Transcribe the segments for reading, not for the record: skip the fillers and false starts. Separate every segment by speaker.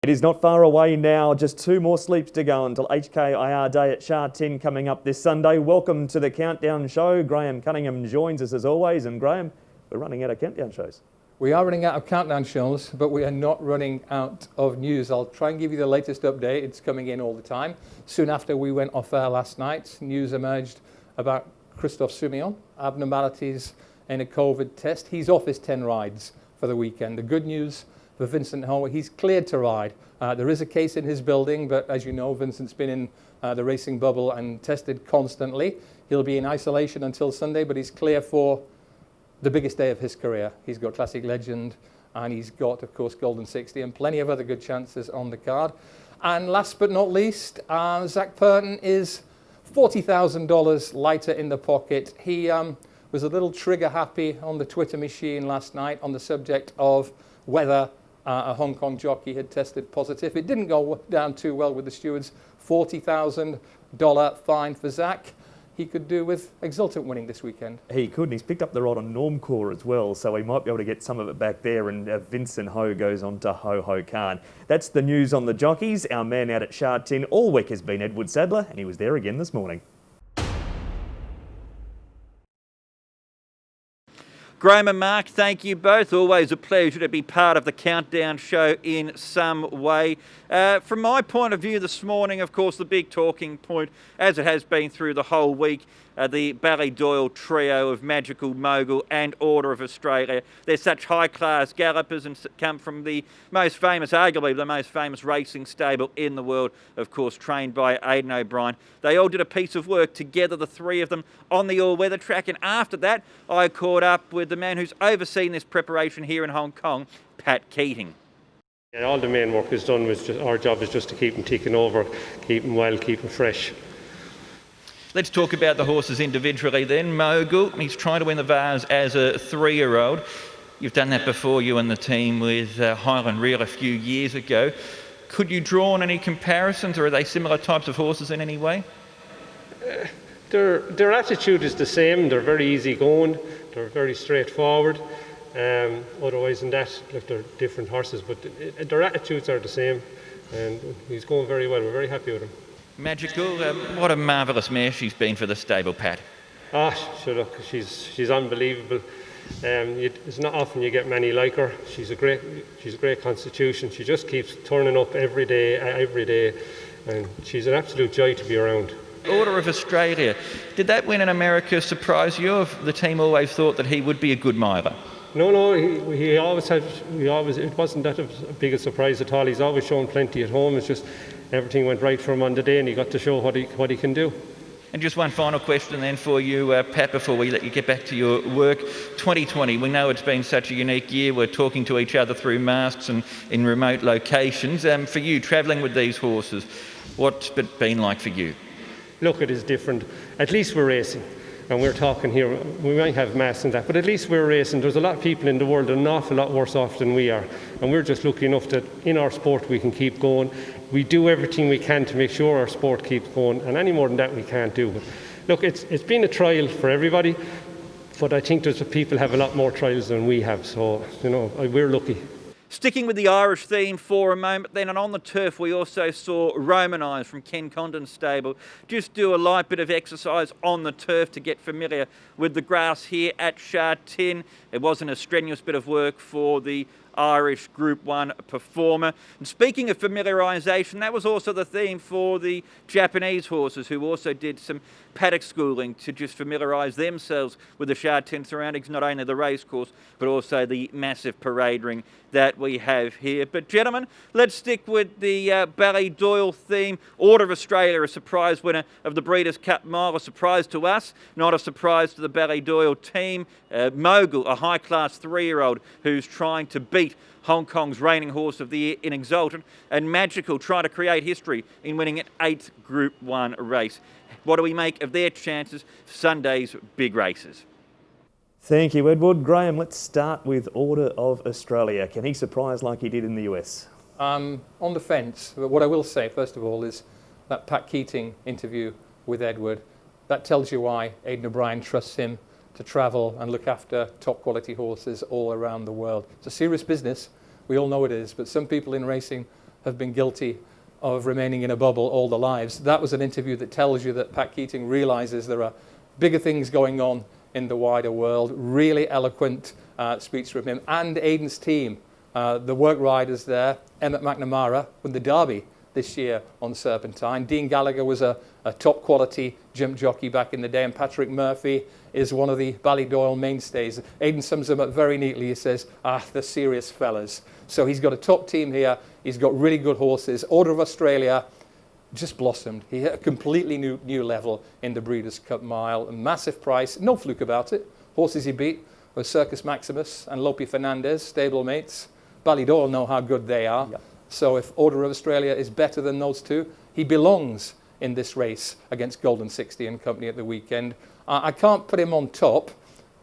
Speaker 1: It is not far away now, just 2 more sleeps to go until HKIR Day at Sha Tin coming up this Sunday. Welcome to the Countdown Show. Graham Cunningham joins us as always, and Graham, we're running out of countdown shows.
Speaker 2: We are running out of countdown shows, but we are not running out of news. I'll try and give you the latest update. It's coming in all the time. Soon after we went off air last night, news emerged about Christophe Soumillon, abnormalities in a COVID test. He's off his 10 rides for the weekend. The good news for Vincent Ho, he's cleared to ride. There is a case in his building, but as you know, Vincent's been in the racing bubble and tested constantly. He'll be in isolation until Sunday, but he's clear for the biggest day of his career. He's got Classic Legend, and he's got, of course, Golden 60, and plenty of other good chances on the card. And last but not least, Zach Purton is $40,000 lighter in the pocket. He was a little trigger happy on the Twitter machine last night on the subject of whether a Hong Kong jockey had tested positive. It didn't go down too well with the stewards. $40,000 fine for Zach. He could do with Exultant winning this weekend.
Speaker 1: He could, and he's picked up the rod on Normcore as well, so he might be able to get some of it back there, and Vincent Ho goes on to Ho Ho Khan. That's the news on the jockeys. Our man out at Sha Tin all week has been Edward Sadler, and he was there again this morning.
Speaker 3: Graham and Mark, thank you both. Always a pleasure to be part of the Countdown Show in some way. From my point of view this morning, of course, the big talking point, as it has been through the whole week, the Ballydoyle trio of Magical, Mogul and Order of Australia. They're such high-class gallopers and come from the most famous, arguably the most famous racing stable in the world, of course, trained by Aidan O'Brien. They all did a piece of work together, the three of them, on the all-weather track. And after that, I caught up with the man who's overseen this preparation here in Hong Kong, Pat Keating.
Speaker 4: Yeah, all the main work is done. Our job is just to keep them ticking over, keep them well, keep them fresh.
Speaker 3: Let's talk about the horses individually then. Mogul, he's trying to win the Vase as a 3-year-old. You've done that before, you and the team, with Highland Reel a few years ago. Could you draw on any comparisons, or are they similar types of horses in any way?
Speaker 4: Their attitude is the same. They're very easy going. They're very straightforward. Otherwise than that, look, they're different horses, but their attitudes are the same. And he's going very well. We're very happy with him.
Speaker 3: Magical, what a marvellous mare she's been for the stable, Pat.
Speaker 4: Sure, look, she's unbelievable. It's not often you get many like her. She's a great constitution. She just keeps turning up every day, and she's an absolute joy to be around.
Speaker 3: Order of Australia, did that win in America surprise you? Or the team always thought that he would be a good miler?
Speaker 4: No, he always had. It wasn't that big a surprise at all. He's always shown plenty at home. It's just everything went right for him on the day, and he got to show what he can do.
Speaker 3: And just one final question then for you, Pat, before we let you get back to your work. 2020, we know it's been such a unique year. We're talking to each other through masks and in remote locations. For you, travelling with these horses, what's it been like for you?
Speaker 4: Look, it is different. At least we're racing. And we're talking here, we might have masks and that, but at least we're racing. There's a lot of people in the world that are an awful lot worse off than we are. And we're just lucky enough that in our sport we can keep going. We do everything we can to make sure our sport keeps going, and any more than that we can't do. But look, it's been a trial for everybody, but I think there's people have a lot more trials than we have, so we're lucky.
Speaker 3: Sticking with the Irish theme for a moment then, and on the turf we also saw Roman Eyes from Ken Condon's stable just do a light bit of exercise on the turf to get familiar with the grass here at Sha Tin. It wasn't a strenuous bit of work for the Irish Group 1 performer. And speaking of familiarisation, that was also the theme for the Japanese horses, who also did some paddock schooling to just familiarise themselves with the Sha Tin surroundings, not only the racecourse, but also the massive parade ring that we have here. But gentlemen, let's stick with the Ballydoyle theme. Order of Australia, a surprise winner of the Breeders' Cup Mile, a surprise to us, not a surprise to the Ballydoyle team. Mogul, a high-class 3-year-old who's trying to beat Hong Kong's reigning horse of the year in Exultant, and Magical trying to create history in winning an 8th Group 1 race. What do we make of their chances for Sunday's big races?
Speaker 1: Thank you, Edward. Graham, let's start with Order of Australia. Can he surprise like he did in the US?
Speaker 2: On the fence, but what I will say, first of all, is that Pat Keating interview with Edward, that tells you why Aidan O'Brien trusts him to travel and look after top quality horses all around the world. It's a serious business, we all know it is, but some people in racing have been guilty of remaining in a bubble all their lives. That was an interview that tells you that Pat Keating realizes there are bigger things going on in the wider world. Really eloquent speech from him and Aidan's team. The work riders there, Emmett McNamara won the Derby this year on Serpentine. Dean Gallagher was a top quality jump jockey back in the day, and Patrick Murphy is one of the Ballydoyle mainstays. Aidan sums them up very neatly. He says, the serious fellas. So he's got a top team here. He's got really good horses. Order of Australia just blossomed. He hit a completely new level in the Breeders' Cup Mile. A massive price, no fluke about it. Horses he beat were Circus Maximus and Lope Fernandez, stablemates. Ballydoyle know how good they are. Yep. So if Order of Australia is better than those two, he belongs in this race against Golden 60 and company at the weekend. I can't put him on top,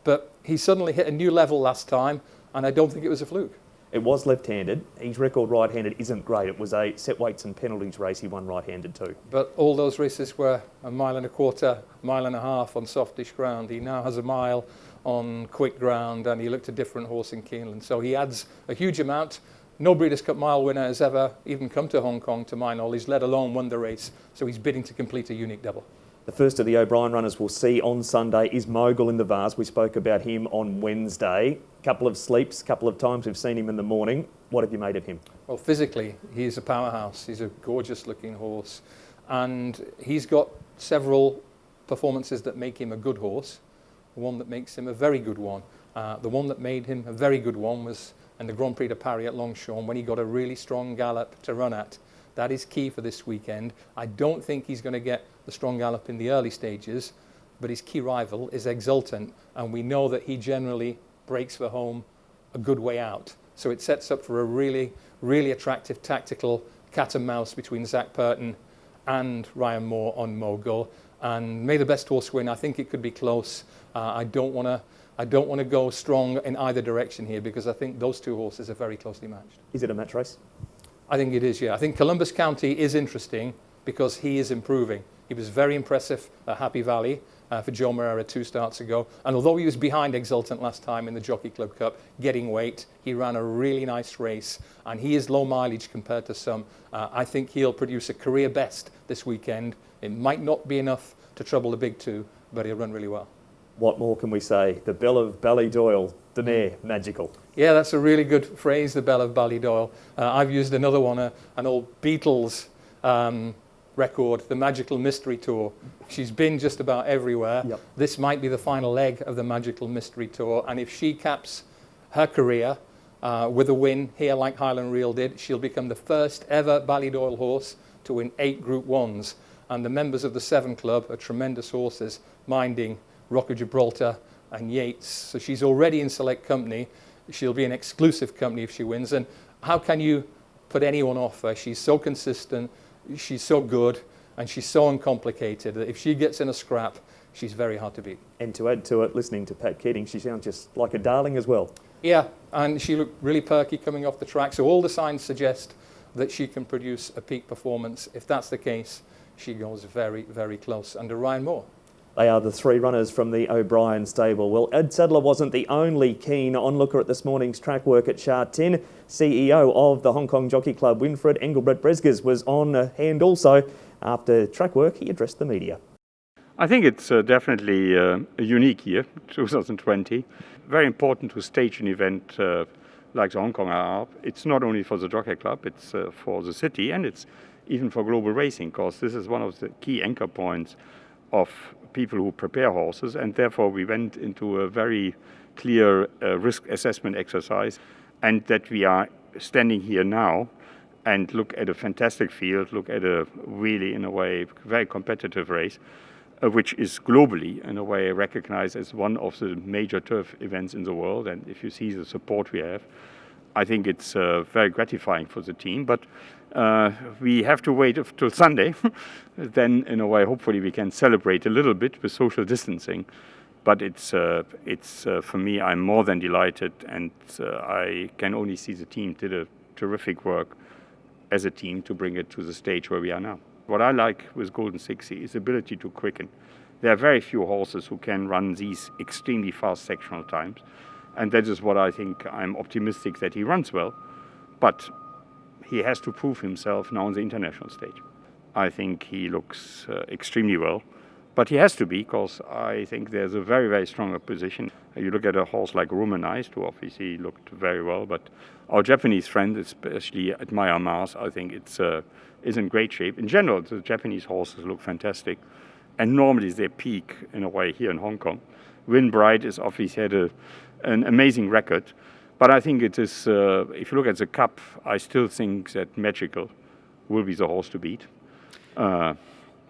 Speaker 2: but he suddenly hit a new level last time, and I don't think it was a fluke.
Speaker 1: It was left-handed. His record right-handed isn't great. It was a set weights and penalties race. He won right-handed too. But
Speaker 2: all those races were a mile and a quarter, mile and a half on softish ground. He now has a mile on quick ground, and he looked a different horse in Keeneland. So he adds a huge amount. No Breeders' Cup Mile winner has ever even come to Hong Kong, to my knowledge, let alone won the race. So he's bidding to complete a unique double.
Speaker 1: The first of the O'Brien runners we'll see on Sunday is Mogul in the Vase. We spoke about him on Wednesday. Couple of sleeps, couple of times we've seen him in the morning. What have you made of him?
Speaker 2: Well, physically, he's a powerhouse. He's a gorgeous-looking horse. And he's got several performances that make him a good horse. One that makes him a very good one. The one that made him a very good one was in the Grand Prix de Paris at Longchamp when he got a really strong gallop to run at. That is key for this weekend. I don't think he's going to get the strong gallop in the early stages, but his key rival is Exultant, and we know that he generally breaks for home a good way out. So it sets up for a really, really attractive tactical cat and mouse between Zach Purton and Ryan Moore on Mogul. And may the best horse win. I think it could be close. I don't want to go strong in either direction here because I think those two horses are very closely matched.
Speaker 1: Is it a match race?
Speaker 2: I think it is, yeah. I think Columbus County is interesting because he is improving. He was very impressive at Happy Valley for Joe Moreira 2 starts ago. And although he was behind Exultant last time in the Jockey Club Cup, getting weight, he ran a really nice race. And he is low mileage compared to some. I think he'll produce a career best this weekend. It might not be enough to trouble the big two, but he'll run really well.
Speaker 1: What more can we say? The Belle of Ballydoyle, the mare, magical.
Speaker 2: Yeah, that's a really good phrase, the Belle of Ballydoyle. I've used another one, an old Beatles record, the Magical Mystery Tour. She's been just about everywhere. Yep. This might be the final leg of the Magical Mystery Tour, and if she caps her career with a win here like Highland Reel did, she'll become the first ever Ballydoyle horse to win 8 Group 1s. And the members of the 7 Club are tremendous horses, minding Rock of Gibraltar and Yates. So she's already in select company. She'll be an exclusive company if she wins. And how can you put anyone off her? She's so consistent, she's so good, and she's so uncomplicated that if she gets in a scrap, she's very hard to beat.
Speaker 1: And to add to it, listening to Pat Keating, she sounds just like a darling as well.
Speaker 2: Yeah, and she looked really perky coming off the track. So all the signs suggest that she can produce a peak performance. If that's the case, she goes very, very close under Ryan Moore.
Speaker 1: They are the 3 runners from the O'Brien stable. Well, Ed Sadler wasn't the only keen onlooker at this morning's track work at Sha Tin. CEO of the Hong Kong Jockey Club, Winfred Engelbert Bresges, was on hand also. After track work, he addressed the media.
Speaker 5: I think it's definitely a unique year, 2020. Very important to stage an event like the Hong Kong RR. It's not only for the Jockey Club, it's for the city, and it's even for global racing, because this is one of the key anchor points of people who prepare horses, and therefore we went into a very clear risk assessment exercise, and that we are standing here now and look at a fantastic field, look at a really, in a way, very competitive race, which is globally, in a way, recognized as one of the major turf events in the world. And if you see the support we have, I think it's very gratifying for the team. But we have to wait till Sunday. Then, in a way, hopefully we can celebrate a little bit with social distancing. But it's for me, I'm more than delighted, and I can only see the team did a terrific work as a team to bring it to the stage where we are now. What I like with Golden 60 is the ability to quicken. There are very few horses who can run these extremely fast sectional times, and that is what I think. I'm optimistic that he runs well, but he has to prove himself now on the international stage. I think he looks extremely well, but he has to be, because I think there's a very, very strong opposition. You look at a horse like Romanized, who obviously looked very well, but our Japanese friend, especially at Myanmar, I think is in great shape. In general, the Japanese horses look fantastic, and normally they peak in a way here in Hong Kong. Win Bright has obviously had an amazing record, but I think it is, if you look at the Cup, I still think that Magical will be the horse to beat.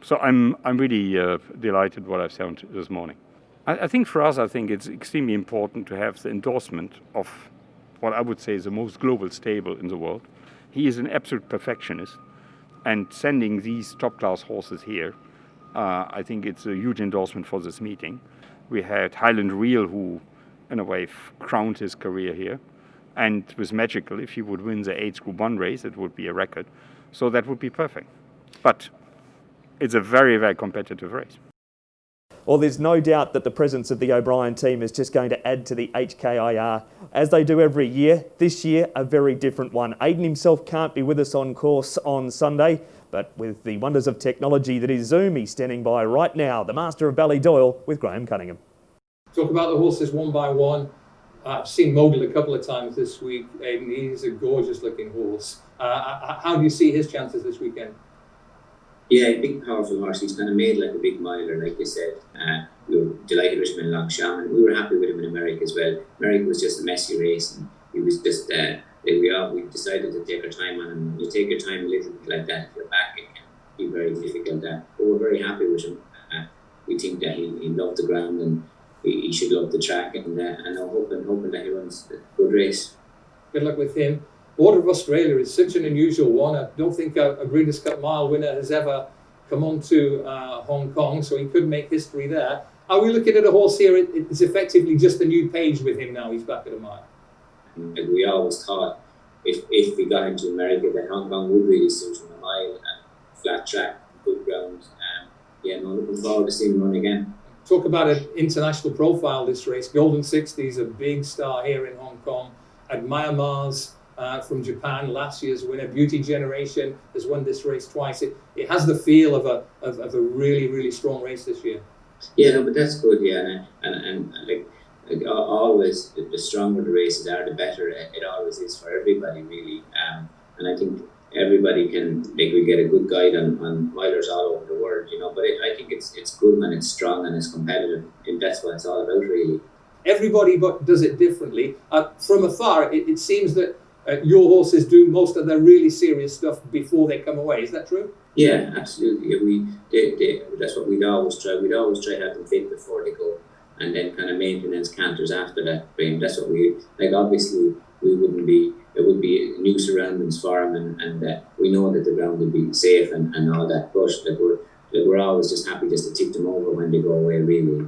Speaker 5: So I'm really delighted what I've seen this morning. I think for us, I think it's extremely important to have the endorsement of what I would say is the most global stable in the world. He is an absolute perfectionist, and sending these top-class horses here, I think it's a huge endorsement for this meeting. We had Highland Reel, who in a way crowned his career here, and with Magical, if he would win the 8th Group 1 race, it would be a record. So that would be perfect. But it's a very, very competitive race.
Speaker 1: Well, there's no doubt that the presence of the O'Brien team is just going to add to the HKIR, as they do every year. This year, a very different one. Aidan himself can't be with us on course on Sunday, but with the wonders of technology that is Zoom, he's standing by right now, the master of Ballydoyle with Graham Cunningham.
Speaker 2: Talk about the horses one by one. I've seen Mogul a couple of times this week, and he's a gorgeous looking horse. How do you see his chances this weekend?
Speaker 6: Yeah, big powerful horse. He's kind of made like a big miler, like you said. We were delighted with him in Longshan, and we were happy with him in America as well. America was just a messy race, and he was just we decided to take our time on him. You take your time a little bit like that, if you're back, it can be very difficult. But we're very happy with him. We think that he loved the ground, and he should love the track, and I'm hoping that he runs a good race.
Speaker 2: Good luck with him. Order of Australia is such an unusual one. I don't think a Breeders' Cup Mile winner has ever come on to Hong Kong, so he could make history there. Are we looking at a horse here? It's effectively just a new page with him now. He's back at a mile.
Speaker 6: And we always thought if we got into America that Hong Kong would really suit him, a mile and flat track, good ground. Looking forward to seeing him run again.
Speaker 2: Talk about an international profile this race. Golden 60 is a big star here in Hong Kong. Admire Mars from Japan, last year's winner. Beauty Generation has won this race twice. It has the feel of a really, really strong race this year.
Speaker 6: Yeah, no, but that's good. Yeah, and like always, the stronger the races are, the better it always is for everybody, really. And I think everybody we get a good guide on milers all over the world, But I think it's good when it's strong and it's competitive, and that's what it's all about, really. Everybody
Speaker 2: does it differently. From afar, it seems that your horses do most of their really serious stuff before they come away. Is that true?
Speaker 6: Yeah, absolutely. That's what we'd always try. We'd always try to have them fit before they go, and then kind of maintenance canters after that. That's what we like. Obviously, it would be new surroundings for them, and we know that the ground will be safe and all that. But we're always just happy just to tip them over when they go away, really.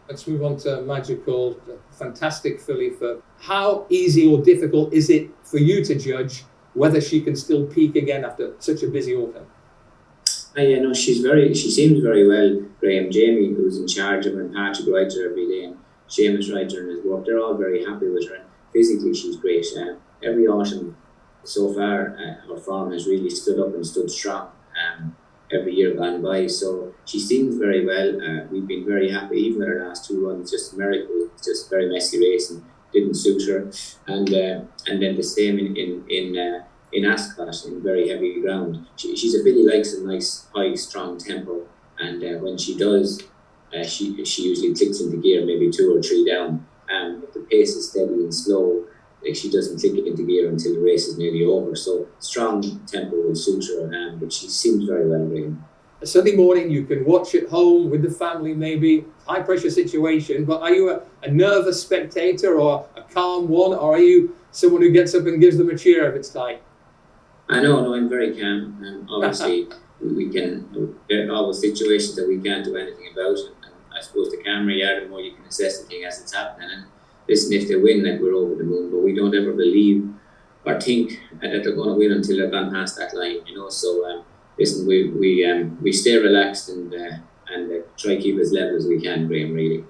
Speaker 2: Let's move on to Magical, fantastic filly. How easy or difficult is it for you to judge whether she can still peak again after such a busy autumn?
Speaker 6: She seems very well. Graham, Jamie, who's in charge of her, and Patrick Reiter every day, and Seamus Reiter and his work, they're all very happy with her. And physically, she's great. Every autumn so far, her form has really stood up and stood strong. Every year gone by, so she seems very well. We've been very happy, even with her last two runs. Just America was just a very messy race and didn't suit her, and then the same in Ascot, in very heavy ground. She's a filly likes a nice high strong tempo, and when she does, she usually clicks into gear maybe 2 or 3 down. If the pace is steady and slow, like she doesn't click into gear until the race is nearly over. So strong tempo will suit her, but she seems very well ridden.
Speaker 2: A Sunday morning, you can watch at home with the family, maybe high pressure situation. But are you a nervous spectator or a calm one, or are you someone who gets up and gives them a cheer if it's tight?
Speaker 6: No, I'm very calm. Obviously, there are always situations that we can't do anything about, and I suppose the camera the more you can assess the thing as it's happening. And listen, if they win, like, we're over the moon, but we don't ever believe or think that they're going to win until they've gone past that line, So, listen, we stay relaxed and try to keep as level as we can, Graham, really.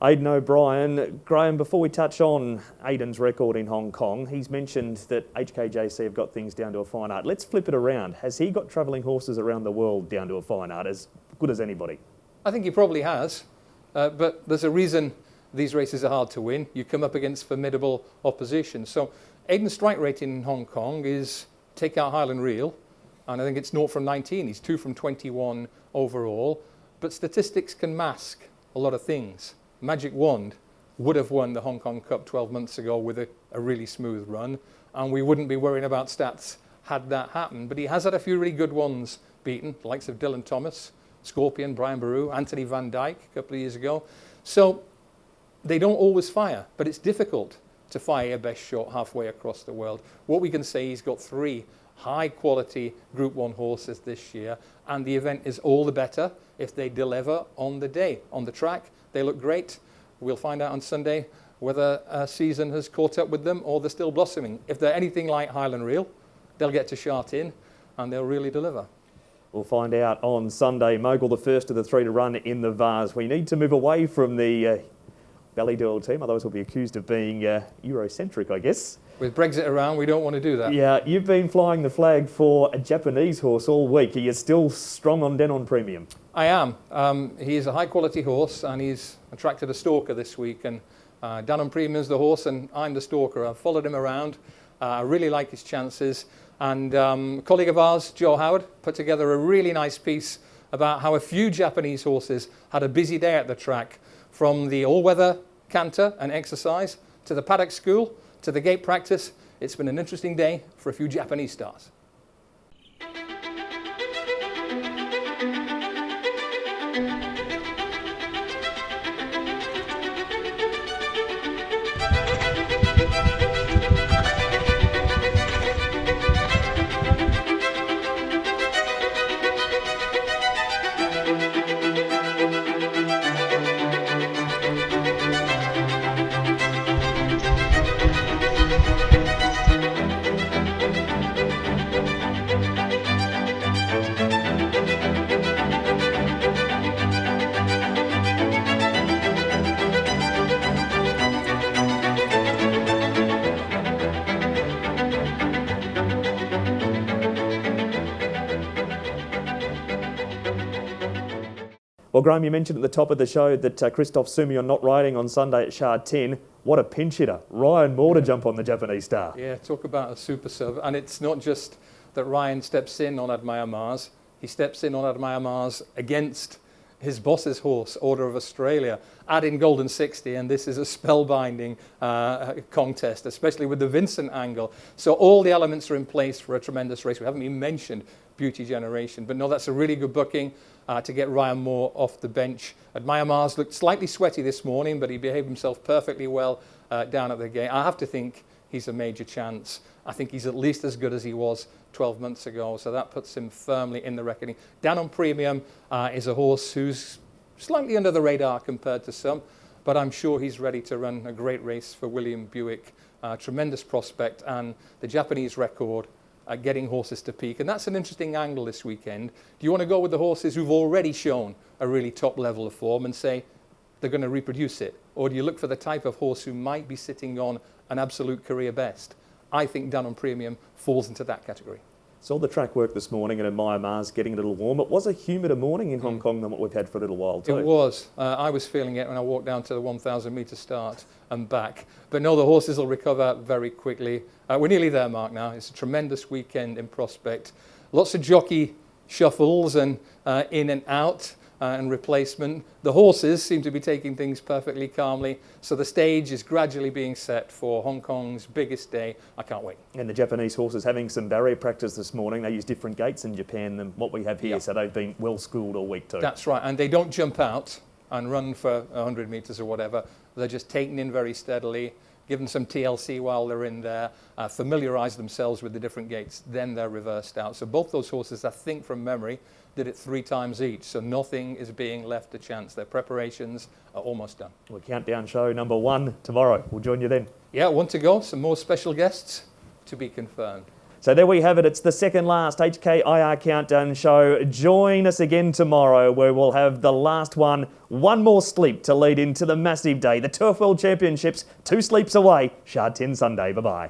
Speaker 1: Aidan O'Brien. Graham, before we touch on Aidan's record in Hong Kong, he's mentioned that HKJC have got things down to a fine art. Let's flip it around. Has he got travelling horses around the world down to a fine art, as good as anybody?
Speaker 2: I think he probably has, but there's a reason these races are hard to win. You come up against formidable opposition. So Aidan's strike rating in Hong Kong is, take out Highland Reel, and I think it's 0 from 19. He's 2 from 21 overall, but statistics can mask a lot of things. Magic Wand would have won the Hong Kong Cup 12 months ago with a really smooth run, and we wouldn't be worrying about stats had that happened. But he has had a few really good ones beaten, the likes of Dylan Thomas, Scorpion, Brian Baru, Anthony Van Dyke a couple of years ago. So they don't always fire, but it's difficult to fire your best shot halfway across the world. What we can say, he's got 3 high-quality Group 1 horses this year, and the event is all the better if they deliver on the day. On the track, they look great. We'll find out on Sunday whether a season has caught up with them or they're still blossoming. If they're anything like Highland Reel, they'll get to Sha Tin and they'll really deliver.
Speaker 1: We'll find out on Sunday. Mogul, the first of the 3 to run in the Vase. We need to move away from the Ballydoyle team, otherwise we'll be accused of being Eurocentric, I guess.
Speaker 2: With Brexit around, we don't want to do that.
Speaker 1: Yeah, you've been flying the flag for a Japanese horse all week. Are you still strong on Denon Premium?
Speaker 2: I am. He is a high-quality horse, and he's attracted a stalker this week. And Denon Premium's the horse, and I'm the stalker. I've followed him around. I really like his chances. And a colleague of ours, Joe Howard, put together a really nice piece about how a few Japanese horses had a busy day at the track, from the all-weather canter and exercise to the paddock school to the gate practice. It's been an interesting day for a few Japanese stars.
Speaker 1: Well, Graham, you mentioned at the top of the show that Christophe Soumillon not riding on Sunday at Sha Tin. What a pinch hitter. Ryan Moore to jump on the Japanese star.
Speaker 2: Yeah, talk about a super sub. And it's not just that Ryan steps in on Admire Mars. He steps in on Admire Mars against his boss's horse, Order of Australia, adding Golden 60, and this is a spellbinding contest, especially with the Vincent angle. So all the elements are in place for a tremendous race. We haven't even mentioned Beauty Generation, but no, that's a really good booking to get Ryan Moore off the bench. Admire Mars looked slightly sweaty this morning, but he behaved himself perfectly well down at the gate. I have to think he's a major chance. I think he's at least as good as he was 12 months ago, so that puts him firmly in the reckoning. Denon Premium is a horse who's slightly under the radar compared to some, but I'm sure he's ready to run a great race for William Buick. Tremendous prospect, and the Japanese record at getting horses to peak. And that's an interesting angle this weekend. Do you want to go with the horses who've already shown a really top level of form and say they're going to reproduce it? Or do you look for the type of horse who might be sitting on an absolute career best? I think Denon Premium falls into that category.
Speaker 1: Saw the track work this morning and Admire Mars getting a little warm. It was a humider morning in Hong Kong than what we've had for a little while too.
Speaker 2: It was. I was feeling it when I walked down to the 1,000 metre start and back. But no, the horses will recover very quickly. We're nearly there, Mark, now. It's a tremendous weekend in prospect. Lots of jockey shuffles and in and out and replacement. The horses seem to be taking things perfectly calmly. So the stage is gradually being set for Hong Kong's biggest day. I can't wait.
Speaker 1: And the Japanese horses having some barrier practice this morning. They use different gates in Japan than what we have here. Yep. So they've been well schooled all week too.
Speaker 2: That's right. And they don't jump out and run for 100 metres or whatever. They're just taken in very steadily, give them some TLC while they're in there, familiarise themselves with the different gates, then they're reversed out. So both those horses, I think from memory, did it 3 times each. So nothing is being left to chance. Their preparations are almost done.
Speaker 1: Well, countdown show number 1 tomorrow. We'll join you then.
Speaker 2: Yeah, 1 to go. Some more special guests to be confirmed.
Speaker 1: So there we have it. It's the second last HKIR Countdown show. Join us again tomorrow where we'll have the last one more sleep to lead into the massive day. The Turf World Championships, 2 sleeps away. Shard 10 Sunday. Bye-bye.